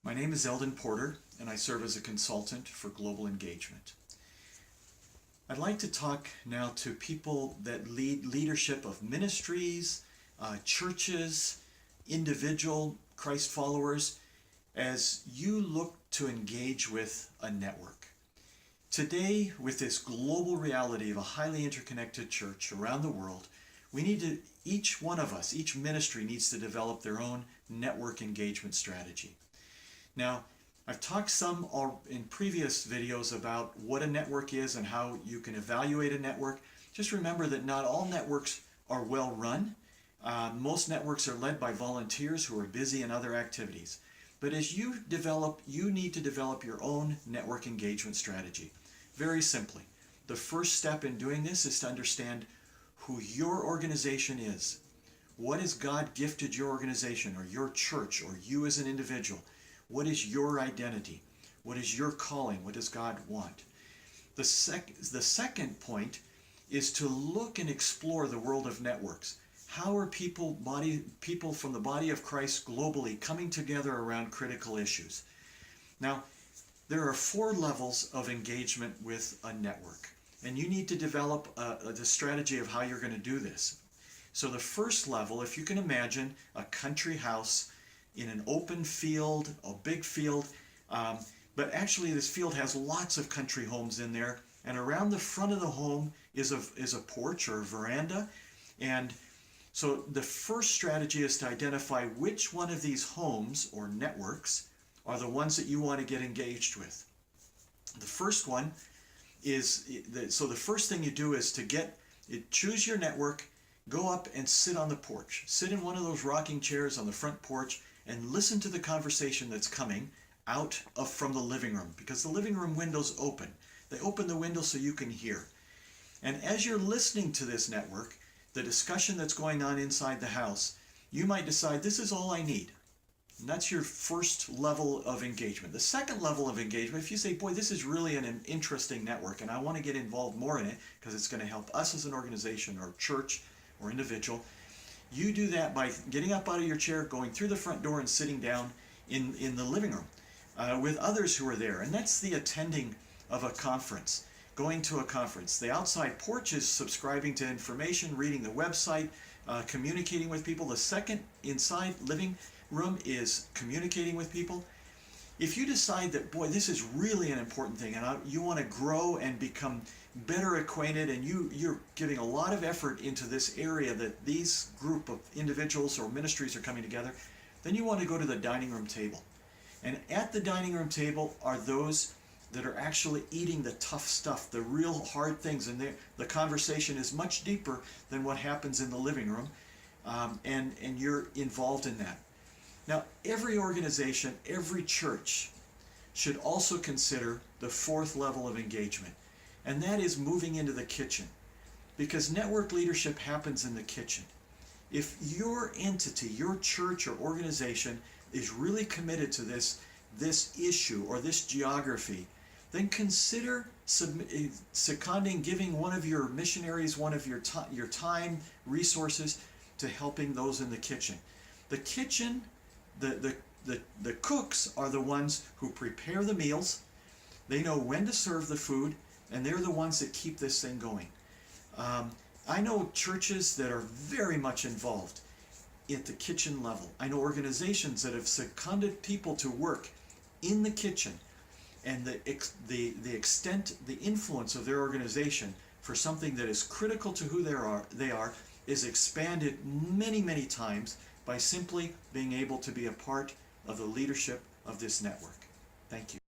My name is Eldon Porter, and I serve as a consultant for global engagement. I'd like to talk now to people that lead leadership of ministries, churches, individual Christ followers, as you look to engage with a network. Today, with this global reality of a highly interconnected church around the world, we need to, each one of us, each ministry needs to develop their own network engagement strategy. Now, I've talked some in previous videos about what a network is and how you can evaluate a network. Just remember that not all networks are well run. Most networks are led by volunteers who are busy in other activities. But as you develop, you need to develop your own network engagement strategy. Very simply, the first step in doing this is to understand who your organization is. What has God gifted your organization or your church or you as an individual? What is your identity? What is your calling? What does God want? The second point is to look and explore the world of networks. How are people from the body of Christ globally coming together around critical issues? Now, there are 4 levels of engagement with a network, and you need to develop the strategy of how you're going to do this. So the first level, if you can imagine a country house in an open field, a big field, but actually this field has lots of country homes in there, and around the front of the home is a porch or a veranda. And so the first strategy is to identify which one of these homes or networks are the ones that you want to get engaged with. The first one is, so the first thing you do is to choose your network, go up and sit on the porch. Sit in one of those rocking chairs on the front porch and listen to the conversation that's coming out from the living room, because the living room window's open. They open the window so you can hear. And as you're listening to this network, the discussion that's going on inside the house, you might decide this is all I need. And that's your first level of engagement. The second level of engagement, if you say, boy, this is really an interesting network and I want to get involved more in it because it's going to help us as an organization or church or individual, you do that by getting up out of your chair, going through the front door and sitting down in the living room with others who are there. And that's the attending of a conference, going to a conference. The outside porch is subscribing to information, reading the website, communicating with people. The second inside living room is communicating with people. If you decide that, boy, this is really an important thing and you want to grow and become better acquainted, and you're giving a lot of effort into this area that these group of individuals or ministries are coming together, then you want to go to the dining room table. And at the dining room table are those that are actually eating the tough stuff, the real hard things, and the conversation is much deeper than what happens in the living room, and you're involved in that. Now, every organization, every church should also consider the 4th level of engagement, and that is moving into the kitchen, because network leadership happens in the kitchen. If your entity, your church or organization is really committed to this issue or this geography, then consider seconding, giving one of your missionaries one of your time, resources to helping those in the kitchen. The kitchen, the cooks are the ones who prepare the meals. They know when to serve the food, and they're the ones that keep this thing going. I know churches that are very much involved at the kitchen level. I know organizations that have seconded people to work in the kitchen, and the extent, the influence of their organization for something that is critical to who they are is expanded many, many times by simply being able to be a part of the leadership of this network. Thank you.